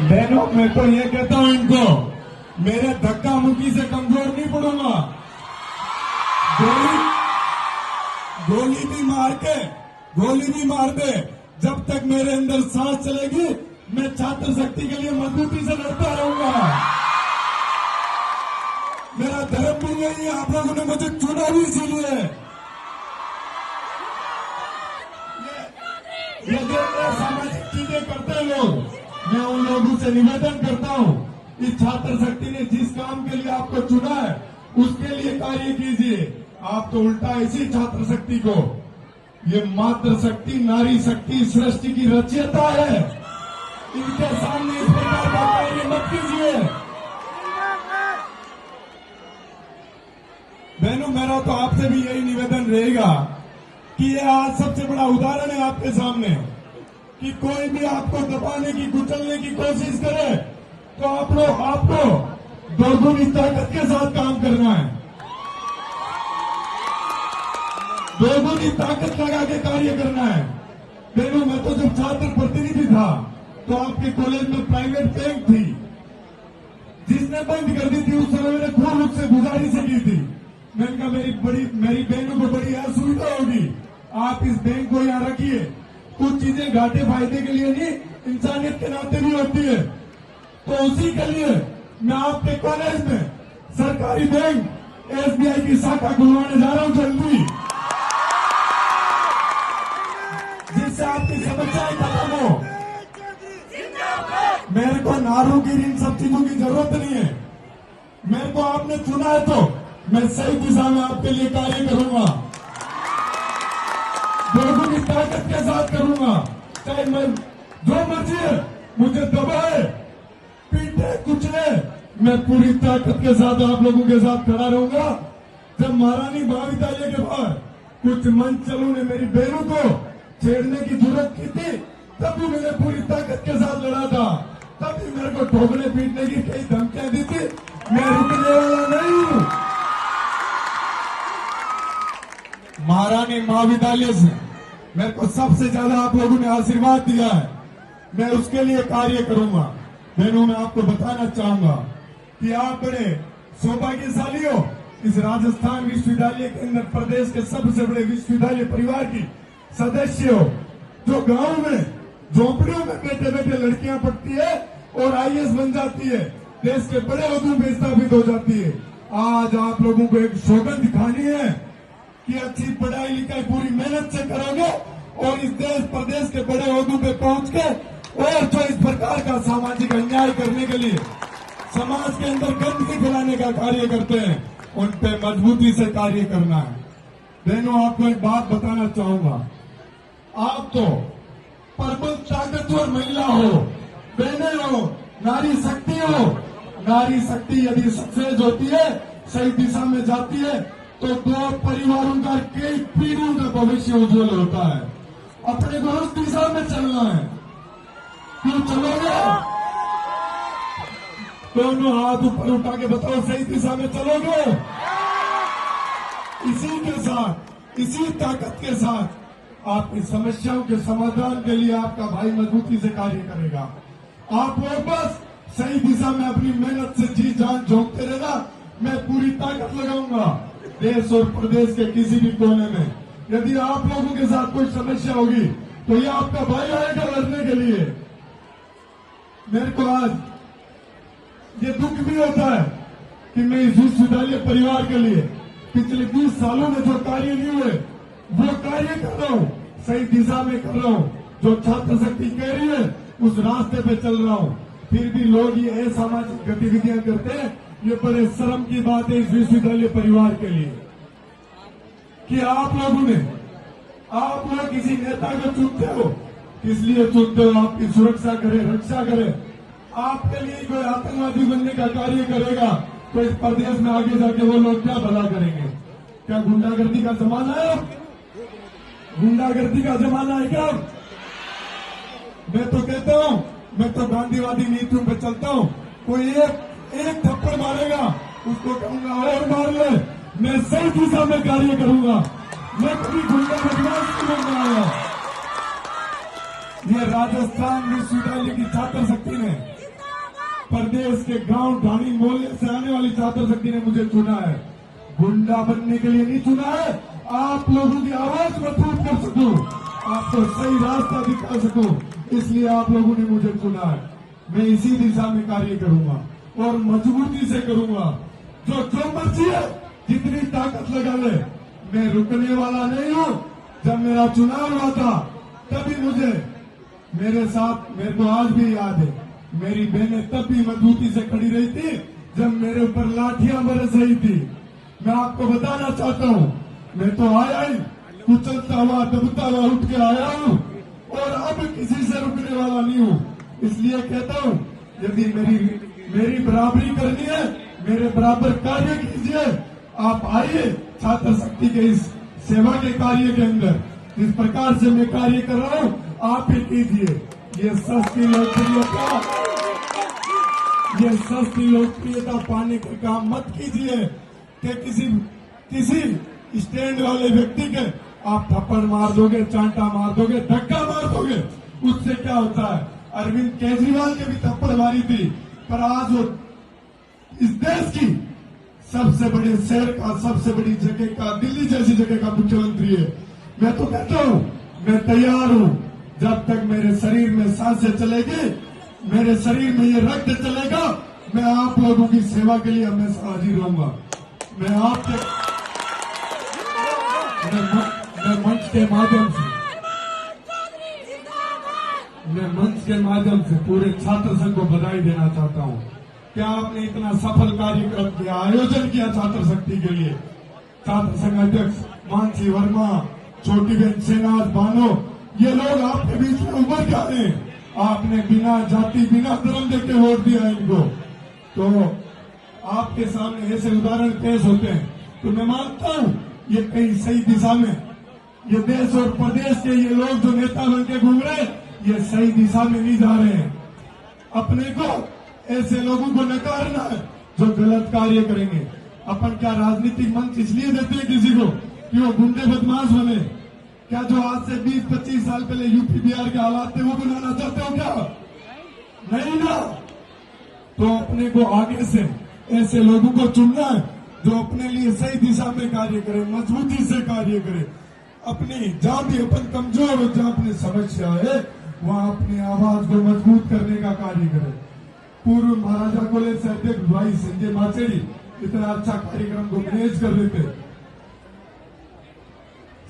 बहनों, मैं तो ये कहता हूं इनको, मेरे धक्का मुक्की से कमजोर नहीं पड़ूंगा। गोली भी मार दे, जब तक मेरे अंदर सांस चलेगी मैं छात्र शक्ति के लिए मजबूती से लड़ता रहूंगा। मेरा धर्म भी नहीं है, आप लोगों ने मुझे चुना भी इसीलिए। ये जो सामाजिक चीजें करते हैं लोग, मैं उन लोगों से निवेदन करता हूं, इस छात्र शक्ति ने जिस काम के लिए आपको चुना है उसके लिए कार्य कीजिए। आप तो उल्टा इसी छात्र शक्ति को, ये मातृ शक्ति, नारी शक्ति सृष्टि की रचयिता है, इनके सामने इस प्रकार का कार्य मत कीजिए। बहनों, मेरा तो आपसे भी यही निवेदन रहेगा कि ये आज सबसे बड़ा उदाहरण है आपके सामने कि कोई भी आपको दबाने की, कुचलने की कोशिश करे तो आपको दोगुनी ताकत के साथ काम करना है, दोगुनी ताकत लगा के कार्य करना है। बहनों, मैं तो जब छात्र प्रतिनिधि था तो आपके कॉलेज में प्राइवेट बैंक थी, जिसने बंद कर दी थी उस समय मैंने खूब उससे गुजारिश की थी। मैंने कहा मेरी बहनों को बड़ी असुविधा होगी, आप इस बैंक को यहाँ रखिए। कुछ चीजें घाटे फायदे के लिए नहीं, इंसानियत के नाते भी होती है। तो उसी के लिए मैं आपके कॉलेज में सरकारी बैंक एसबीआई की शाखा खुलवाने जा रहा हूं जल्दी, जिससे आपकी समस्याएं खत्म हो। मेरे को नारूगिरी इन सब चीजों की जरूरत नहीं है। मेरे को आपने चुना है तो मैं सही दिशा में आपके लिए कार्य करूंगा, दोगुनी ताकत के साथ करूंगा। चाहे मैं जो मर्जी है मुझे दबाए, पीटे, कुचले, मैं पूरी ताकत के साथ आप लोगों के साथ खड़ा रहूंगा। जब महारानी महाविद्यालय के बाहर कुछ मंचलों ने मेरी बहनों को छेड़ने की जरूरत की थी, तब भी मैंने पूरी ताकत के साथ लड़ा था। तब भी मेरे को ठोकने पीटने की कई धमकियां दी थी, मैं रुकने वाला नहीं हूं। महारानी महाविद्यालय से मेरे को सबसे ज्यादा आप लोगों ने आशीर्वाद दिया है, मैं उसके लिए कार्य करूंगा। बहनों, मैं आपको बताना चाहूंगा कि आप बड़े सौभाग्यशाली हो, इस राजस्थान विश्वविद्यालय के अंदर प्रदेश के सबसे बड़े विश्वविद्यालय परिवार की सदस्य हो, जो गांव में झोपड़ियों में बैठे बैठे लड़कियां पढ़ती है और आईएएस बन जाती है, देश के बड़े ओहदों पे स्थापित हो जाती है। आज आप लोगों को एक सौगंध दिखानी है कि अच्छी पढ़ाई लिखाई पूरी मेहनत से करोगे और इस देश प्रदेश के बड़े ओहदों पे पहुंच के, और जो इस प्रकार का सामाजिक अन्याय करने के लिए समाज के अंदर गंदगी फैलाने का कार्य करते हैं, उन पे मजबूती से कार्य करना है। बहनों, आपको एक बात बताना चाहूंगा, आप तो प्रबल ताकतवर महिला हो, बहनें हो, नारी शक्ति हो। नारी शक्ति यदि सफेद होती है, सही दिशा में जाती है, तो दो परिवारों का, कई पीढ़ियों का भविष्य उज्जवल होता है। अपने को उस दिशा में चलना है। क्यों चलोगे? दोनों हाथ ऊपर उठा के बताओ, सही दिशा में चलोगे? इसी के साथ, इसी ताकत के साथ आपकी समस्याओं के समाधान के लिए आपका भाई मजबूती से कार्य करेगा। आप वापस सही दिशा में अपनी मेहनत से जी जान झोंकते रहना, मैं पूरी ताकत लगाऊंगा देश और प्रदेश के किसी भी कोने में। यदि आप लोगों के साथ कोई समस्या होगी तो ये आपका भाई आएगा लड़ने के लिए। मेरे को आज ये दुख भी होता है कि मैं इस विश्वविद्यालय परिवार के लिए पिछले 20 सालों में जो कार्य नहीं हुए वो कार्य कर रहा हूं, सही दिशा में कर रहा हूं। जो छात्र शक्ति कह रही है उस रास्ते पे चल रहा हूं। फिर भी लोग ये असामाजिक गतिविधियां करते हैं, ये बड़े शर्म की बात है इस विश्वविद्यालय परिवार के लिए कि आप लोग किसी नेता को चुनते हो, किस लिए चुनते हो? आपकी सुरक्षा करे, रक्षा करे। आपके लिए कोई आतंकवादी बनने का कार्य करेगा तो इस प्रदेश में आगे जाके वो लोग क्या भला करेंगे? क्या गुंडागर्दी का जमाना है? गुंडागर्दी का जमाना है क्या? मैं तो कहता हूं, मैं तो गांधीवादी नीतियों पे चलता हूं। कोई एक थप्पड़ मारेगा उसको कहूंगा और मार ले। मैं सही दिशा में कार्य करूंगा, मैं कभी गुंडा बदमाश नहीं बनने आया। ये राजस्थान विश्वविद्यालय की छात्र शक्ति ने प्रदेश के गांव ढाणी मोहल्ले से आने वाली छात्र शक्ति ने मुझे चुना है। गुंडा बनने के लिए नहीं चुना है, आप लोगों की आवाज मजबूत कर सकूं, आपको सही रास्ता दिखा सकूं, इसलिए आप लोगों ने मुझे चुना है। मैं इसी दिशा में कार्य करूंगा और मजबूती से करूंगा। जो मर्जी है, जितनी ताकत लगा ले, मैं रुकने वाला नहीं हूं। जब मेरा चुनाव हुआ था तभी मुझे मेरे साथ, मेरे को आज भी याद है, मेरी बहनें तब भी मजबूती से खड़ी रही थी जब मेरे ऊपर लाठियां बरस रही थी। मैं आपको बताना चाहता हूं, मैं तो आया ही कुचलता हुआ दबता हुआ उठ के आया हूं और अब किसी से रुकने वाला नहीं हूं। इसलिए कहता हूं, यदि मेरी बराबरी करनी है, मेरे बराबर कार्य कीजिए। आप आइए छात्र शक्ति के इस सेवा के कार्य के अंदर, जिस प्रकार से मैं कार्य कर रहा हूं आप भी कीजिए। ये सस्ती लोकप्रियता पाने का काम मत कीजिए कि किसी स्टैंड वाले व्यक्ति के आप थप्पड़ मार दोगे, चांटा मार दोगे, धक्का मार दोगे। उससे क्या होता है? अरविंद केजरीवाल के भी थप्पड़ मारी थी, पर आज वो इस देश की सबसे बड़े शहर का, सबसे बड़ी जगह का, दिल्ली जैसी जगह का मुख्यमंत्री है। मैं तो कहता हूं, मैं तैयार हूं। जब तक मेरे शरीर में सांसें चलेगी, मेरे शरीर में ये रक्त चलेगा, मैं आप लोगों की सेवा के लिए हमेशा हाजिर रहूंगा। मैं मंच के माध्यम से पूरे छात्र संघ को बधाई देना चाहता हूं। क्या आपने इतना सफल कार्यक्रम किया, आयोजन किया छात्र शक्ति के लिए। छात्र संघ अध्यक्ष मानसी वर्मा, छोटी बहन सेनाज बानो, ये लोग आपके बीच में उभर के आए। आपने बिना जाति, बिना धर्म देख के वोट दिया इनको। तो आपके सामने ऐसे उदाहरण पेश होते हैं, तो मैं मानता हूं ये कहीं सही दिशा में, ये देश और प्रदेश के ये लोग जो नेता बन के घूम रहे, ये सही दिशा में नहीं जा रहे हैं। अपने को ऐसे लोगों को नकारना है जो गलत कार्य करेंगे। अपन क्या राजनीतिक मंच इसलिए देते हैं किसी को कि वो गुंडे बदमाश बने? क्या जो आज से 20-25 साल पहले यूपी बिहार के हालात थे वो बनाना चाहते हो क्या? नहीं ना। तो अपने को आगे से ऐसे लोगों को चुनना है जो अपने लिए सही दिशा में कार्य करे, मजबूती से कार्य करे। अपनी जहां भी अपन कमजोर हो, जहां अपनी समस्या है, वहां अपनी आवाज को मजबूत करने का कार्य करे। पूर्व महाराजा कॉलेज से अध्यक्ष भाई संजय माचेरी इतना अच्छा कार्यक्रम को मैनेज कर रहे थे।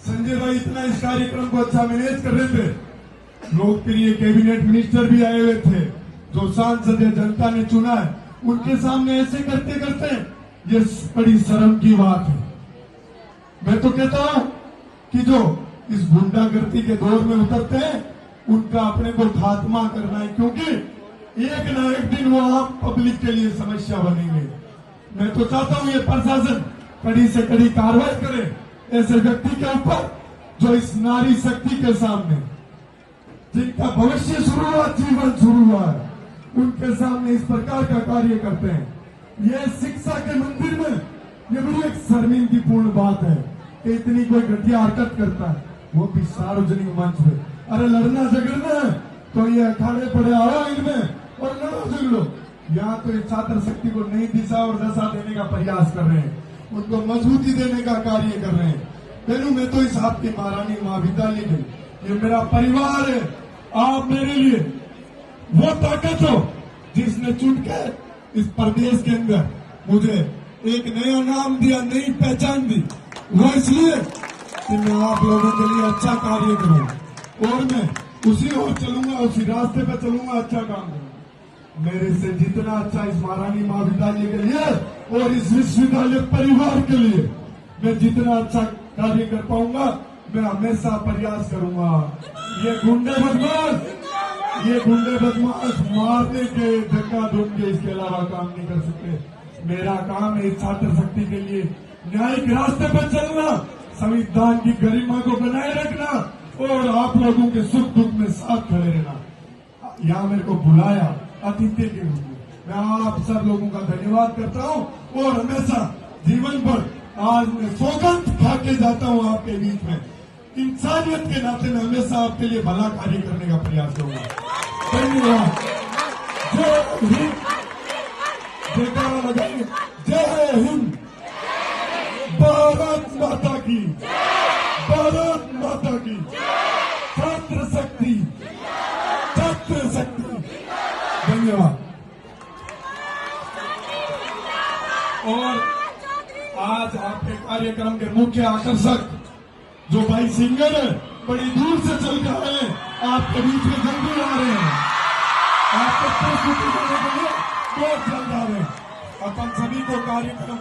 संजय भाई इतना इस कार्यक्रम को अच्छा मैनेज कर रहे थे। लोकप्रिय कैबिनेट मिनिस्टर भी आए हुए थे, जो सांसद जनता ने चुना है, उनके सामने ऐसे करते करते ये बड़ी शर्म की बात है। मैं तो कहता हूं कि जो इस गुंडागर्दी के दौर में उतरते हैं, उनका अपने को खात्मा करना है, क्योंकि एक न एक दिन वो आम पब्लिक के लिए समस्या बनेंगे। मैं तो चाहता हूं ये प्रशासन कड़ी से कड़ी कार्रवाई करे ऐसे व्यक्ति के ऊपर जो इस नारी शक्ति के सामने, जिनका भविष्य शुरू हुआ, जीवन शुरू हुआ है, उनके सामने इस प्रकार का कार्य करते हैं। ये शिक्षा के मंदिर में ये बड़ी एक शर्मिंदगीपूर्ण बात है कि इतनी कोई घटिया हरकत करता है, वो भी सार्वजनिक मंच में। अरे लड़ना झगड़ना है तो ये अखाड़े पड़े आओ इनमें और लड़ो झगड़ो। यहाँ तो इस छात्र शक्ति को नई दिशा और दशा देने का प्रयास कर रहे हैं, उनको मजबूती देने का कार्य कर रहे हैं। बहनों, मैं तो इस आपकी महारानी महाविद्यालय में, ये मेरा परिवार है। आप मेरे लिए वो ताकत हो जिसने चुन के इस प्रदेश के अंदर मुझे एक नया नाम दिया, नई पहचान दी। वो इसलिए कि मैं आप लोगों के लिए अच्छा कार्य करूं और मैं उसी ओर चलूंगा, उसी रास्ते पे चलूंगा, अच्छा काम करूंगा। मेरे से जितना अच्छा इस महारानी महाविद्यालय के लिए और इस विश्वविद्यालय परिवार के लिए मैं जितना अच्छा कार्य कर पाऊंगा, मैं हमेशा प्रयास करूंगा। ये गुंडे बदमाश मारने के, धक्का ढूंढ के इसके अलावा काम नहीं कर सकते। मेरा काम है इस छात्र शक्ति के लिए न्यायिक रास्ते पर चलना, संविधान की गरिमा को बनाए रखना और आप लोगों के सुख दुख में साथ खड़े रहना। यहाँ मेरे को बुलाया अतिथि के रूप में, मैं आप सब लोगों का धन्यवाद करता हूँ और हमेशा जीवन भर आज मैं सौगंध खा के जाता हूँ आपके बीच में। इंसानियत के नाते मैं हमेशा आपके लिए भला कार्य करने का प्रयास करूंगा। धन्यवाद। जय हिंद। जयकारा लगाएंगे। जय हिंद, भारत माता की, भारत माता की, छात्र शक्ति, छात्र शक्ति। धन्यवाद। और आज आपके कार्यक्रम के मुख्य आकर्षक जो भाई सिंगर है, बड़ी दूर से चल के आए हैं, आपके बीच में जल्दी आ रहे हैं, आपको प्रस्तुति देने के लिए बहुत जल्द आ रहे हैं। अपन सभी को कार्यक्रम